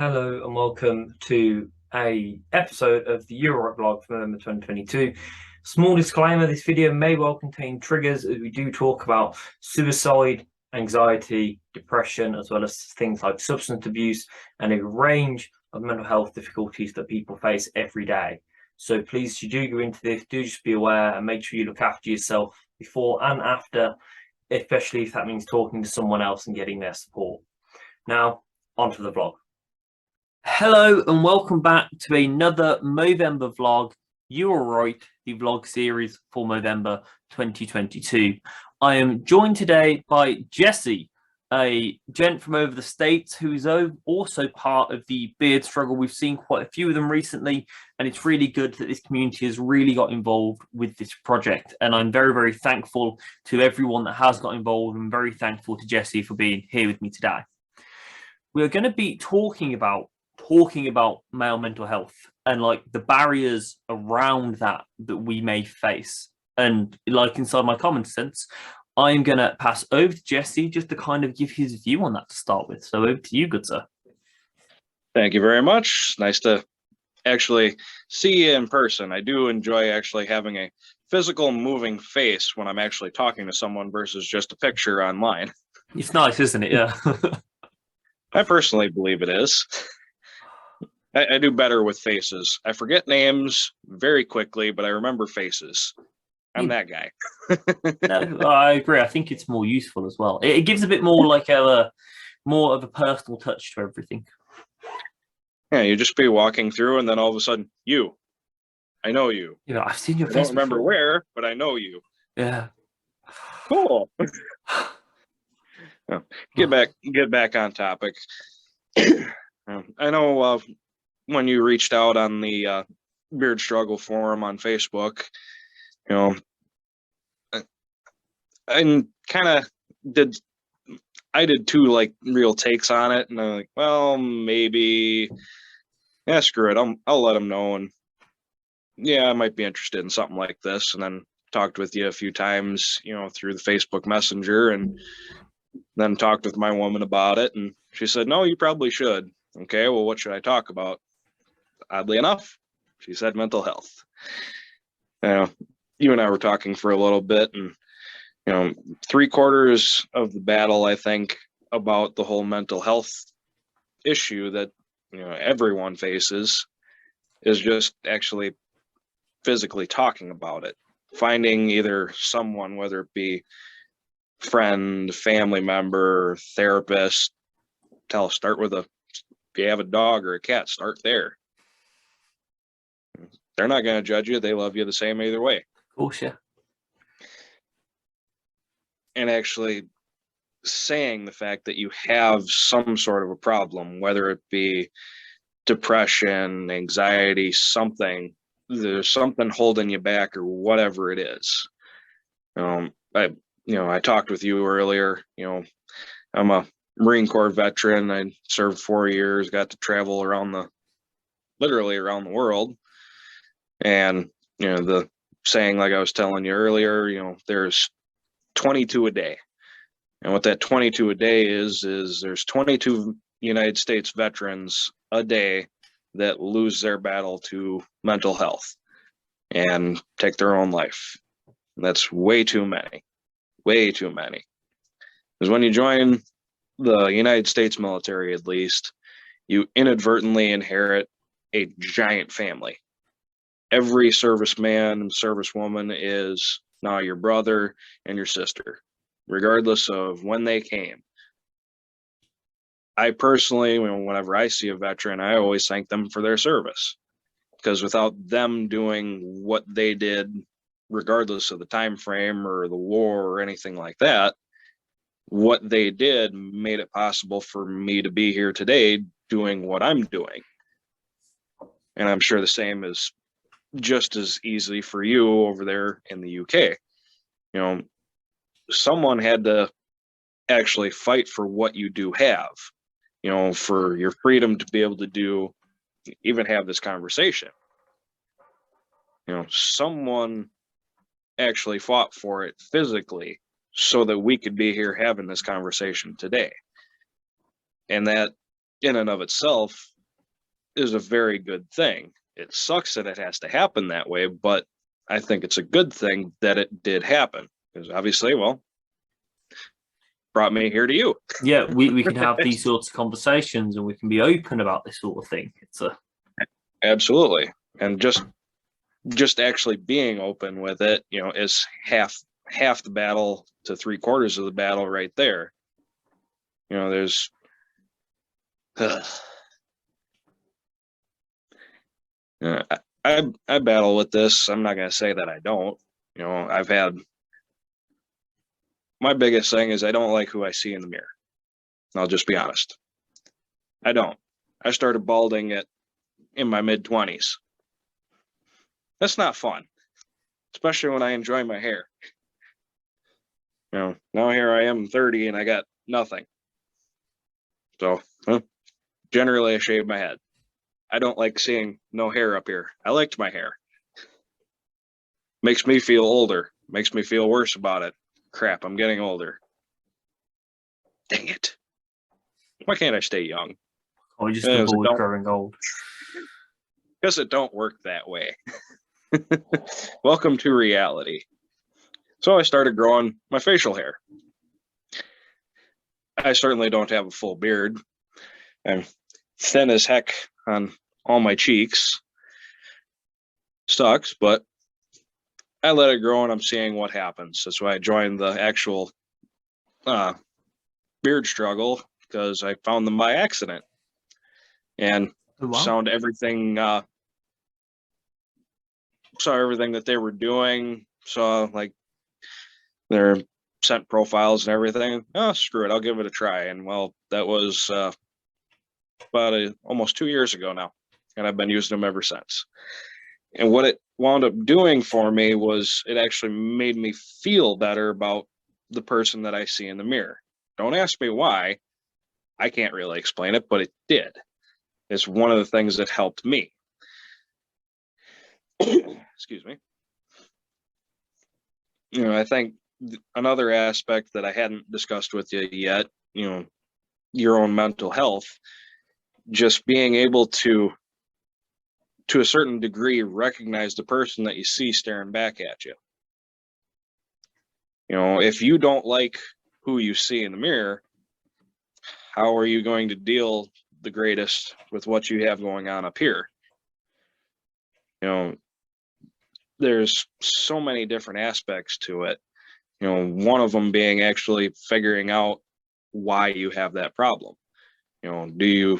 Hello and welcome to a episode of the Euro vlog for November 2022. Small disclaimer, this video may well contain triggers as we do talk about suicide, anxiety, depression, as well as things like substance abuse and a range of mental health difficulties that people face every day. So please, if you do go into this, do just be aware and make sure you look after yourself before and after, especially if that means talking to someone else and getting their support. Now, onto the vlog. Hello and welcome back to another Movember vlog. You are right, the vlog series for Movember 2022. I am joined today by Jesse, a gent from over the States who is also part of the beard struggle. We've seen quite a few of them recently, and it's really good that this community has really got involved with this project. And I'm very, very thankful to everyone that has got involved. I'm very thankful to Jesse for being here with me today. We are going to be talking about male mental health and like the barriers around that we may face. And like inside my common sense, I'm going to pass over to Jesse just to kind of give his view on that to start with. So over to you, good sir. Thank you very much. Nice to actually see you in person. I do enjoy actually having a physical moving face when I'm actually talking to someone versus just a picture online. It's nice, isn't it? Yeah. I personally believe it is. I do better with faces. I forget names very quickly, but I remember faces. I'm that guy. No, I agree. I think it's more useful as well. It gives a bit more like more of a personal touch to everything. Yeah, you just be walking through, and then all of a sudden, I know you. You know, I've seen your I face don't remember before. where, but I know you. Yeah. Cool. Get back on topic. I know when you reached out on the beard struggle forum on Facebook, you know, I kind of did. I did two like real takes on it, and I'm like, well, maybe, yeah, screw it. I'll let them know, and yeah, I might be interested in something like this. And then talked with you a few times, through the Facebook Messenger, and then talked with my woman about it, and she said, no, you probably should. Okay, well, what should I talk about? Oddly enough, she said mental health. You and I were talking for a little bit, and 3/4 of the battle, I think, about the whole mental health issue that everyone faces is just actually physically talking about it, finding either someone, whether it be friend, family member, therapist. Start with if you have a dog or a cat, start there. They're not going to judge you. They love you the same either way. Of course, yeah. And actually saying the fact that you have some sort of a problem, whether it be depression, anxiety, there's something holding you back or whatever it is. I talked with you earlier, I'm a Marine Corps veteran. I served 4 years, got to travel literally around the world. And, the saying, like I was telling you earlier, there's 22 a day. And what that 22 a day is there's 22 United States veterans a day that lose their battle to mental health and take their own life. And that's way too many. Because when you join the United States military, at least, you inadvertently inherit a giant family. Every serviceman and servicewoman is now your brother and your sister, regardless of when they came. I personally, whenever I see a veteran, I always thank them for their service, because without them doing what they did, regardless of the time frame or the war or anything like that, what they did made it possible for me to be here today doing what I'm doing. And I'm sure the same is just as easy for you over there in the UK. Someone had to actually fight for what you do have, for your freedom to be able to even have this conversation. Someone actually fought for it physically so that we could be here having this conversation today. And that in and of itself is a very good thing. It sucks that it has to happen that way, but I think it's a good thing that it did happen, because obviously, well, brought me here to you. Yeah, we can have these sorts of conversations and we can be open about this sort of thing. It's a Absolutely. And just actually being open with it, you know, is half the battle to 3/4 of the battle right there. You know, there's I battle with this. I'm not going to say that I don't. You know, I've had, my biggest thing is I don't like who I see in the mirror. I'll just be honest. I don't. I started balding in my mid-20s. That's not fun, especially when I enjoy my hair. You know, now here I am 30 and I got nothing. So, generally I shave my head. I don't like seeing no hair up here. I liked my hair. Makes me feel older. Makes me feel worse about it. Crap, I'm getting older. Dang it. Why can't I stay young? or just avoid growing old. Because it don't work that way. Welcome to reality. So I started growing my facial hair. I certainly don't have a full beard. I'm thin as heck on all my cheeks. Sucks, but I let it grow and I'm seeing what happens. That's why I joined the actual beard struggle, because I found them by accident and saw everything that they were doing. Saw like their scent profiles and everything. Oh, screw it, I'll give it a try. And well, that was about almost 2 years ago now, and I've been using them ever since. And what it wound up doing for me was it actually made me feel better about the person that I see in the mirror. Don't ask me why. I can't really explain it, but it did. It's one of the things that helped me. Excuse me. You know, I think another aspect that I hadn't discussed with you yet, you know, your own mental health, just being able to a certain degree, recognize the person that you see staring back at you. You know, if you don't like who you see in the mirror, how are you going to deal the greatest with what you have going on up here? You know, there's so many different aspects to it. You know, one of them being actually figuring out why you have that problem. You know,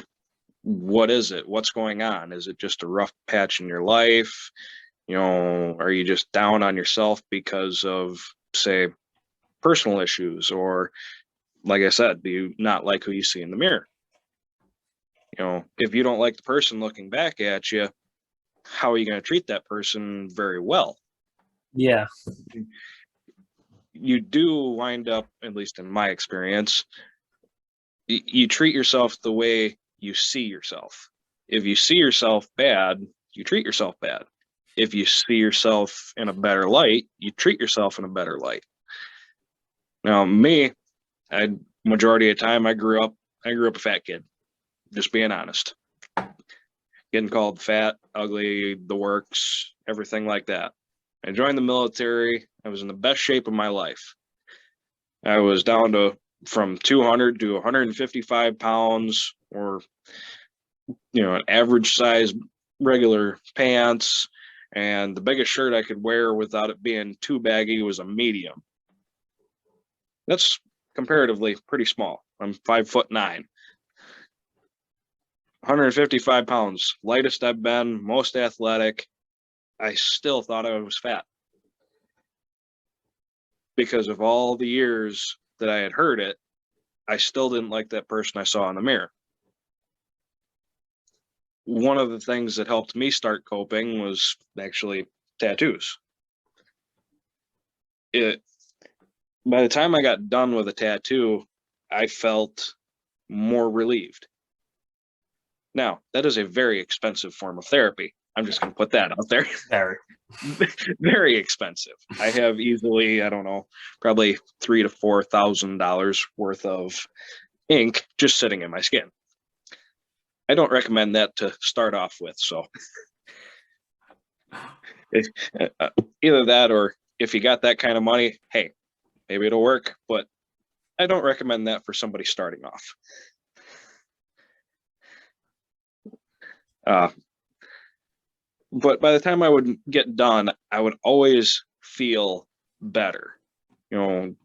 what is it? What's going on? Is it just a rough patch in your life? You know, are you just down on yourself because of, say, personal issues? Or, like I said, do you not like who you see in the mirror? You know, if you don't like the person looking back at you, how are you going to treat that person very well? Yeah. You do wind up, at least in my experience, you treat yourself the way you see yourself. If you see yourself bad, you treat yourself bad. If you see yourself in a better light, you treat yourself in a better light. Now, me, majority of the time I grew up a fat kid. Just being honest. Getting called fat, ugly, the works, everything like that. I joined the military. I was in the best shape of my life. I was down to from 200 to 155 pounds, or, you know, an average size regular pants. And the biggest shirt I could wear without it being too baggy was a medium. That's comparatively pretty small. I'm 5'9". 155 pounds, lightest I've been, most athletic. I still thought I was fat because of all the years that I had heard it. I still didn't like that person I saw in the mirror. One of the things that helped me start coping was actually tattoos. By the time I got done with a tattoo, I felt more relieved. Now, that is a very expensive form of therapy. I'm just going to put that out there. Very. Very expensive. I have easily, I don't know, probably $3,000 to $4,000 worth of ink just sitting in my skin. I don't recommend that to start off with. So if, either that, or if you got that kind of money, hey, maybe it'll work, but I don't recommend that for somebody starting off. But by the time I would get done, I would always feel better, you know,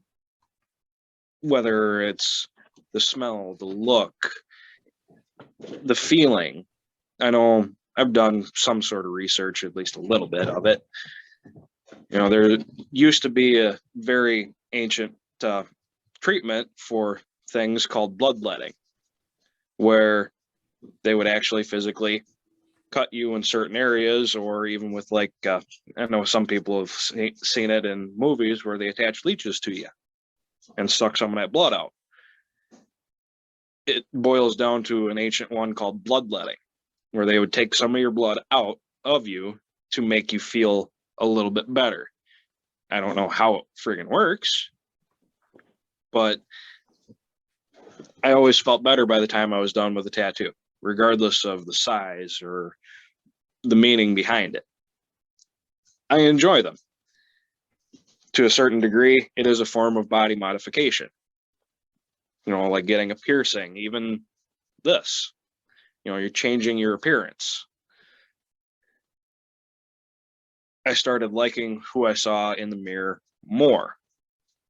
whether it's the smell, the look, the feeling. I know I've done some sort of research, at least a little bit of it. You know, there used to be a very ancient treatment for things called bloodletting, where they would actually physically cut you in certain areas, or even with like, I know some people have seen it in movies where they attach leeches to you and suck some of that blood out. It boils down to an ancient one called bloodletting, where they would take some of your blood out of you to make you feel a little bit better. I don't know how it friggin' works, but I always felt better by the time I was done with the tattoo, regardless of the size or the meaning behind it. I enjoy them. To a certain degree, it is a form of body modification. You know, like getting a piercing, even this. You know, you're changing your appearance. I started liking who I saw in the mirror more.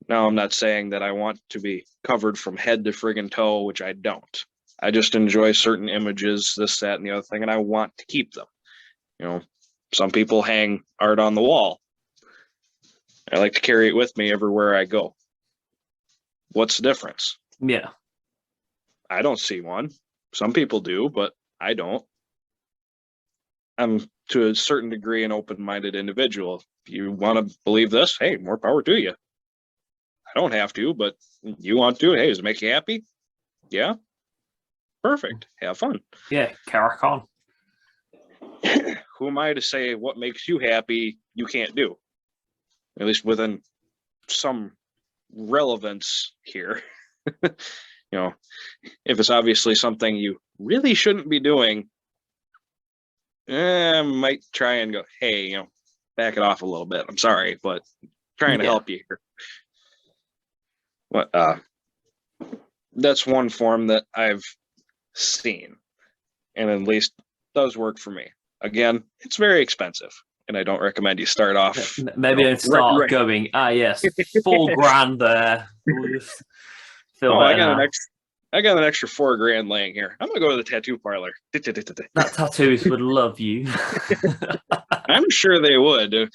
Now, I'm not saying that I want to be covered from head to friggin' toe, which I don't. I just enjoy certain images, this, that, and the other thing, and I want to keep them. You know, some people hang art on the wall. I like to carry it with me everywhere I go. What's the difference? Yeah. I don't see one. Some people do, but I don't. I'm, to a certain degree, an open-minded individual. If you want to believe this, hey, more power to you. I don't have to, but you want to, hey, does it make you happy? Yeah. Perfect. Have fun. Yeah, carry on. Who am I to say what makes you happy you can't do? At least within some relevance here. You know, if it's obviously something you really shouldn't be doing, I might try and go, hey, you know, back it off a little bit. I'm sorry, but trying to help you here. But that's one form that I've seen, and at least does work for me. Again, it's very expensive, and I don't recommend you start off. Maybe don't start going, yes, $4,000 there. We'll just feel I got an extra $4,000 laying here. I'm gonna go to the tattoo parlor. That tattoos would love you. I'm sure they would.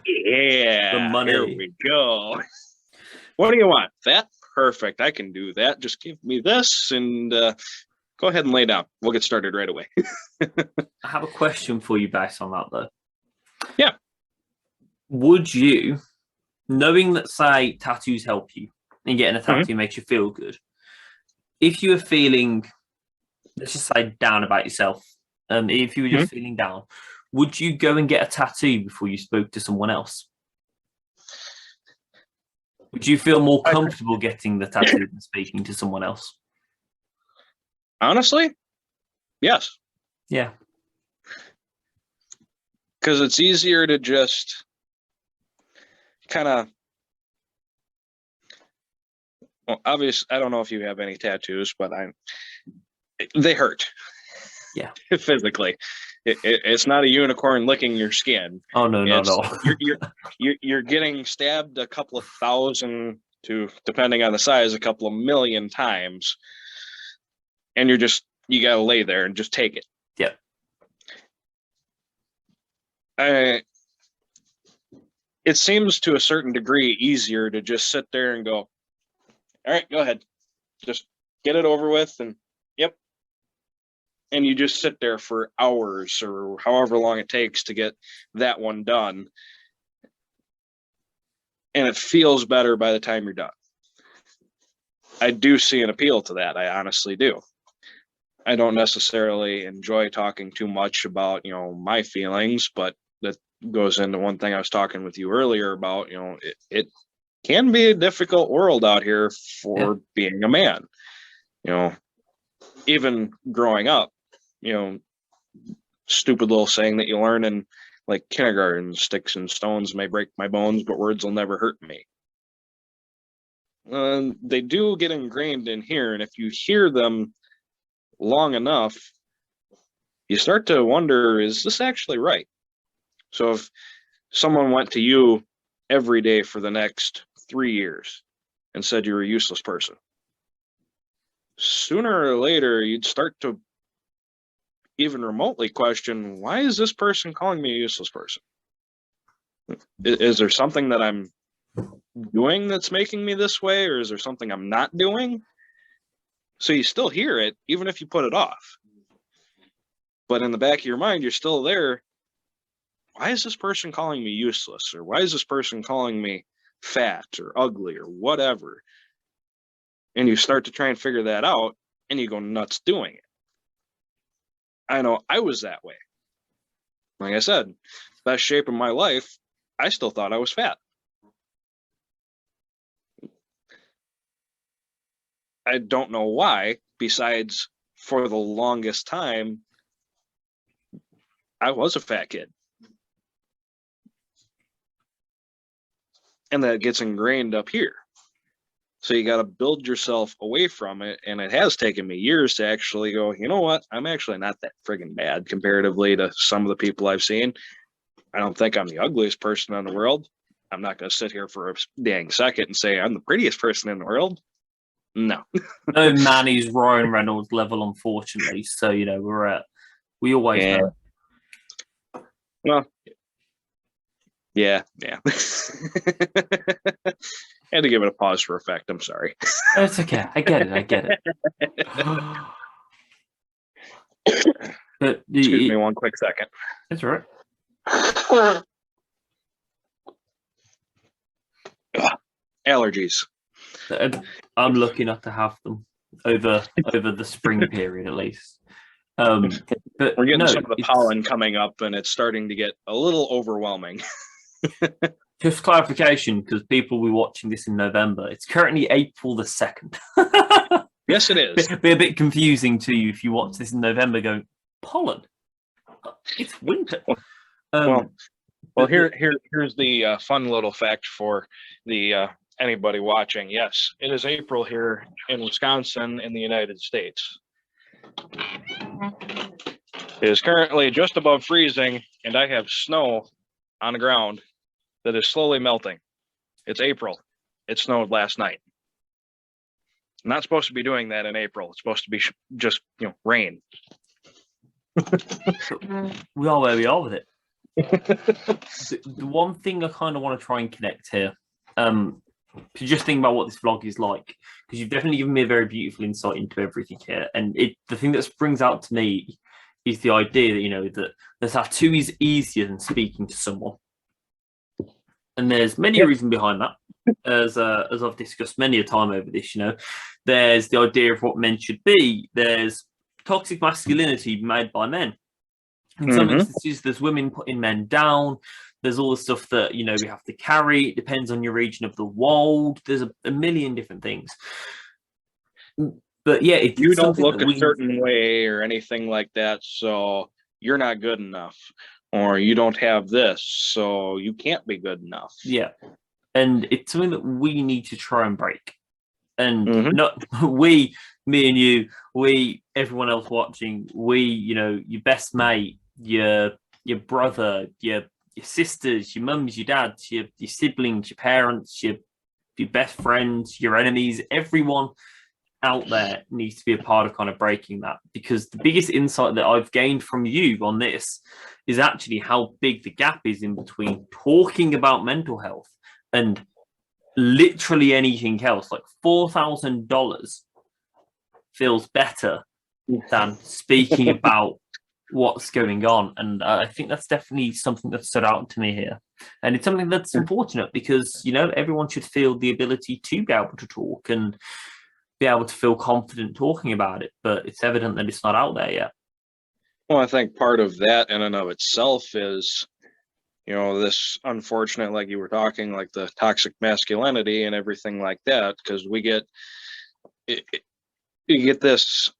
Yeah, The money. Here we go. What do you want? That? Perfect. I can do that. Just give me this and go ahead and lay down. We'll get started right away. I have a question for you based on that, though. Yeah. Would you, knowing that, say, tattoos help you and getting a tattoo makes you feel good, if you were feeling, let's just say, down about yourself, if you were just feeling down, would you go and get a tattoo before you spoke to someone else? Would you feel more comfortable getting the tattoo than speaking to someone else? Honestly, yes. Yeah. Because it's easier to just kind of, well, obviously, I don't know if you have any tattoos, but they hurt. Yeah. Physically. It's not a unicorn licking your skin. Oh, no, not at all. You're getting stabbed a couple of thousand to, depending on the size, a couple of million times. And you got to lay there and just take it. Yeah. It seems to a certain degree easier to just sit there and go, all right, go ahead. Just get it over with. And yep. And you just sit there for hours or however long it takes to get that one done. And it feels better by the time you're done. I do see an appeal to that. I honestly do. I don't necessarily enjoy talking too much about, you know, my feelings, but that goes into one thing I was talking with you earlier about, you know, it can be a difficult world out here for being a man. You know, even growing up, stupid little saying that you learn in like kindergarten: sticks and stones may break my bones, but words will never hurt me. They do get ingrained in here, and if you hear them long enough, you start to wonder, is this actually right? So if someone went to you every day for the next 3 years and said you were a useless person, sooner or later you'd start to even remotely question, why is this person calling me a useless person? Is there something that I'm doing that's making me this way, or is there something I'm not doing? So you still hear it even if you put it off, but in the back of your mind you're still there. Why is this person calling me useless, or why is this person calling me fat or ugly or whatever? And you start to try and figure that out, and you go nuts doing it. I know I was that way. Like I said, best shape of my life, I still thought I was fat. I don't know why, besides for the longest time, I was a fat kid. And that gets ingrained up here. So you got to build yourself away from it. And it has taken me years to actually go, you know what? I'm actually not that friggin' bad comparatively to some of the people I've seen. I don't think I'm the ugliest person in the world. I'm not going to sit here for a dang second and say I'm the prettiest person in the world. No. No man is Ryan Reynolds level, unfortunately. So, we always know. Well, yeah. I had to give it a pause for effect. I'm sorry. It's okay. I get it. But excuse me one quick second. That's all right. Allergies. I'm lucky enough to have them over the spring period at least. But we're getting some of the pollen coming up, and it's starting to get a little overwhelming. Just clarification, because people will be watching this in November. It's currently April the 2nd. Yes, it is. Be a bit confusing to you if you watch this in November. Go pollen. It's winter. Well, here's the fun little fact for the anybody watching. Yes, it is April here in Wisconsin in the United States. It is currently just above freezing, and I have snow on the ground that is slowly melting. It's April. It snowed last night. I'm not supposed to be doing that in April. It's supposed to be just rain. We are where we are with it. The one thing I kind of want to try and connect here, to just think about what this vlog is like, because you've definitely given me a very beautiful insight into everything here. And the thing that springs out to me is the idea that, that the tattoo is easier than speaking to someone. And there's many reasons behind that, as I've discussed many a time over this. There's the idea of what men should be. There's toxic masculinity made by men. In some instances, there's women putting men down. There's all the stuff that we have to carry. It depends on your region of the world. There's a million different things. But yeah, if you don't look a certain way or anything like that, so you're not good enough. Or you don't have this, so you can't be good enough. Yeah. And it's something that we need to try and break. And not me and you, everyone else watching, your best mate, your brother, your sisters, your mums, your dads, your siblings, your parents, your best friends, your enemies, everyone out there needs to be a part of kind of breaking that, because the biggest insight that I've gained from you on this is actually how big the gap is in between talking about mental health and literally anything else. Like $4,000 feels better than speaking about what's going on. And I think that's definitely something that stood out to me here. And it's something that's unfortunate because, everyone should feel the ability to be able to talk and be able to feel confident talking about it, but it's evident that it's not out there yet. Well, I think part of that in and of itself is, this unfortunate, like you were talking, like the toxic masculinity and everything like that, because you get this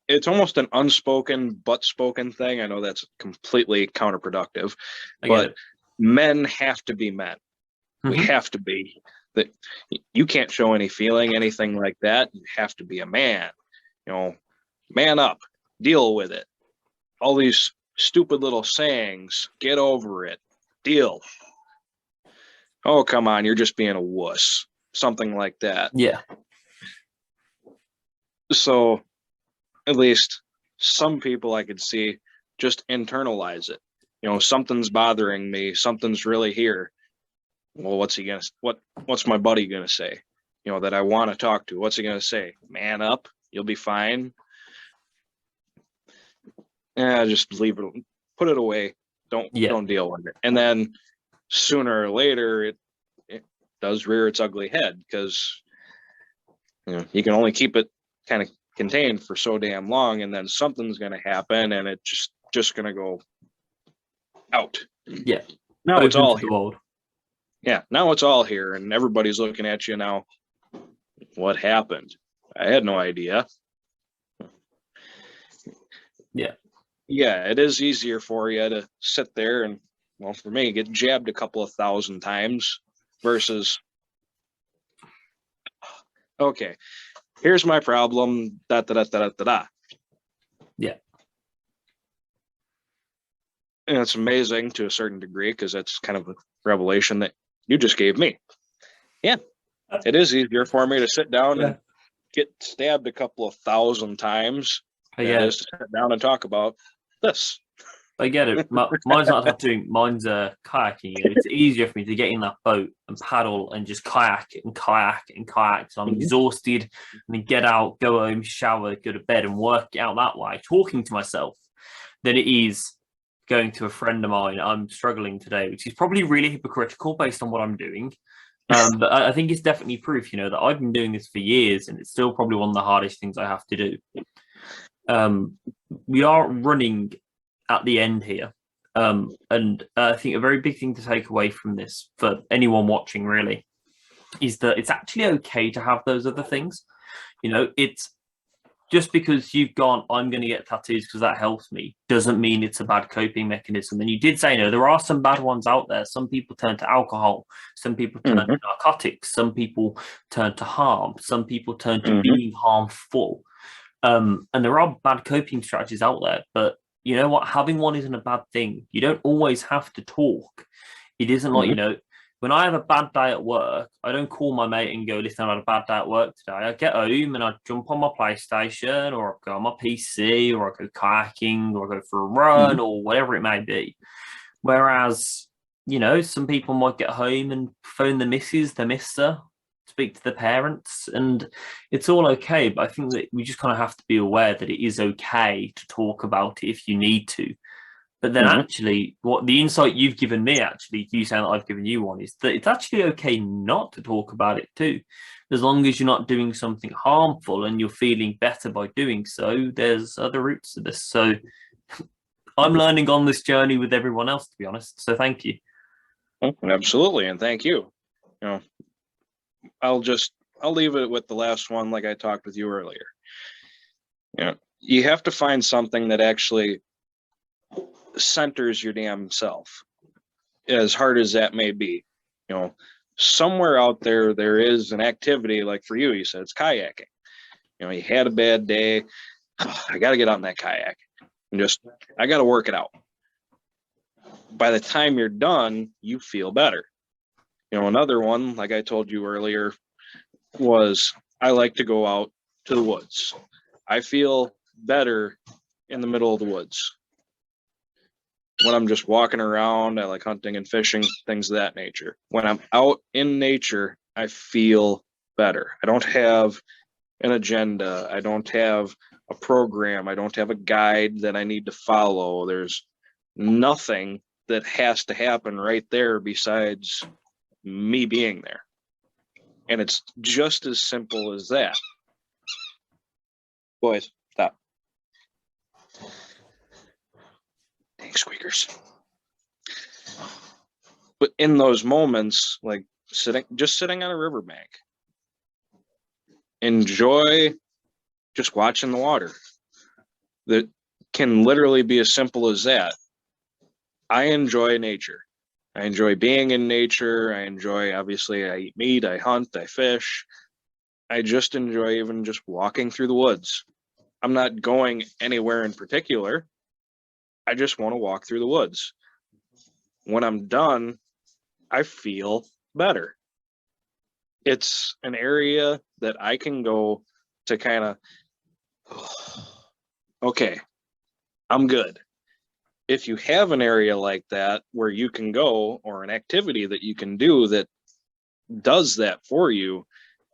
it's almost an unspoken but spoken thing. I know that's completely counterproductive, but men have to be men. We have to be. That you can't show any feeling, anything like that. You have to be a man. You know, man up, deal with it. All these stupid little sayings, get over it, deal. Oh, come on, you're just being a wuss. Something like that. Yeah. So at least some people I could see just internalize it. You know, something's bothering me, something's really here. Well, what's my buddy gonna say? You know, that I want to talk to. What's he gonna say? Man up, you'll be fine. Yeah, just leave it, put it away. Don't deal with it. And then sooner or later it does rear its ugly head, because you know, you can only keep it kind of contained for so damn long, and then something's gonna happen and it's just gonna go out. Yeah. Now Open it's all to here. the world. Yeah, now it's all here and everybody's looking at you now. What happened? I had no idea. Yeah. Yeah, it is easier for you to sit there and, well, for me, get jabbed a couple of thousand times versus, okay, here's my problem, da da da da da da da. Yeah. And it's amazing to a certain degree, because that's kind of a revelation that you just gave me. Yeah, it is easier for me to sit down and get stabbed a couple of thousand times than it is to sit down and talk about this. I get it. Mine's not tattooing. Mine's kayaking. It's easier for me to get in that boat and paddle and just kayak and kayak and kayak. So I'm exhausted, and then get out, go home, shower, go to bed, and work out that way, talking to myself, than it is going to a friend of mine. I'm struggling today, which is probably really hypocritical based on what I'm doing. But I think it's definitely proof, you know, that I've been doing this for years, and it's still probably one of the hardest things I have to do. We are running at the end here. And I think a very big thing to take away from this for anyone watching really is that it's actually okay to have those other things. You know, it's just because you've gone, I'm going to get tattoos because that helps me, doesn't mean it's a bad coping mechanism. And you did say, no, there are some bad ones out there. Some people turn to alcohol. Some people turn to narcotics. Some people turn to harm. Some people turn to being harmful. And there are bad coping strategies out there, but you know what? Having one isn't a bad thing. You don't always have to talk. It isn't like, you know, when I have a bad day at work, I don't call my mate and go, listen, I had a bad day at work today. I get home and I jump on my PlayStation, or I go on my PC, or I go kayaking, or I go for a run, or whatever it may be. Whereas, you know, some people might get home and phone the missus, the mister, speak to the parents, and it's all okay. But I think that we just kind of have to be aware that it is okay to talk about it if you need to. But then actually, what the insight you've given me, actually, you saying that I've given you one, is that it's actually okay not to talk about it too. As long as you're not doing something harmful and you're feeling better by doing so, there's other routes to this. So I'm learning on this journey with everyone else, to be honest. So thank you. Absolutely. And thank you. You know, I'll leave it with the last one, like I talked with you earlier. You know, you have to find something that actually centers your damn self, as hard as that may be. You know, somewhere out there is an activity, like for you said it's kayaking. You know, you had a bad day, I got to get out in that kayak and I got to work it out. By the time you're done, you feel better. You know, another one, like I told you earlier, was I like to go out to the woods. I feel better in the middle of the woods. When I'm just walking around, I like hunting and fishing, things of that nature. When I'm out in nature, I feel better. I don't have an agenda. I don't have a program. I don't have a guide that I need to follow. There's nothing that has to happen right there besides me being there. And it's just as simple as that. Boys, stop. Dang squeakers. But in those moments, like sitting on a riverbank, enjoy just watching the water. that can literally be as simple as that. I enjoy nature. I enjoy being in nature. Obviously, I eat meat, I hunt, I fish. I just enjoy even just walking through the woods. I'm not going anywhere in particular. I just want to walk through the woods. When I'm done, I feel better. It's an area that I can go to kind of, okay, I'm good. If you have an area like that where you can go, or an activity that you can do that does that for you,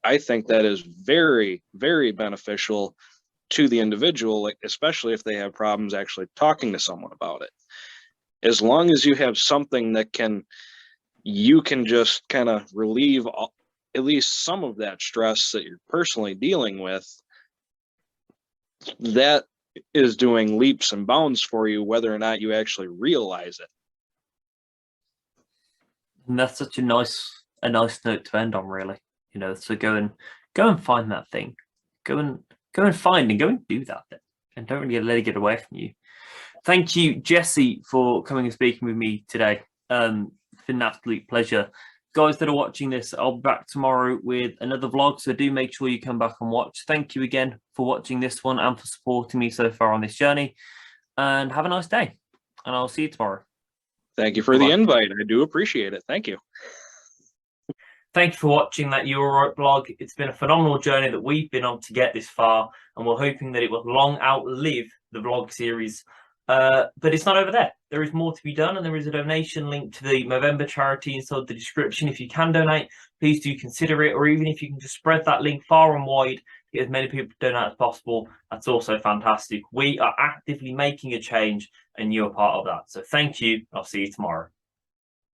I think that is very, very beneficial to the individual, like, especially if they have problems actually talking to someone about it. As long as you have something that you can just kind of relieve at least some of that stress that you're personally dealing with, that is doing leaps and bounds for you, whether or not you actually realize it. And that's such a nice note to end on, really. So go and find that thing. Go and find and go and do that thing, and don't really let it get away from you. Thank you, Jesse, for coming and speaking with me today. It's been an absolute pleasure. Guys that are watching this, I'll be back tomorrow with another vlog, so do make sure you come back and watch. Thank you again for watching this one and for supporting me so far on this journey. And have a nice day. And I'll see you tomorrow. Thank you for the invite. I do appreciate it. Thank you. Thank you for watching that Euro vlog. It's been a phenomenal journey that we've been on to get this far, and we're hoping that it will long outlive the vlog series. But it's not over there. There is more to be done, and there is a donation link to the Movember charity inside the description. If you can donate, please do consider it, or even if you can just spread that link far and wide, get as many people to donate as possible, that's also fantastic. We are actively making a change, and you're part of that. So thank you. I'll see you tomorrow.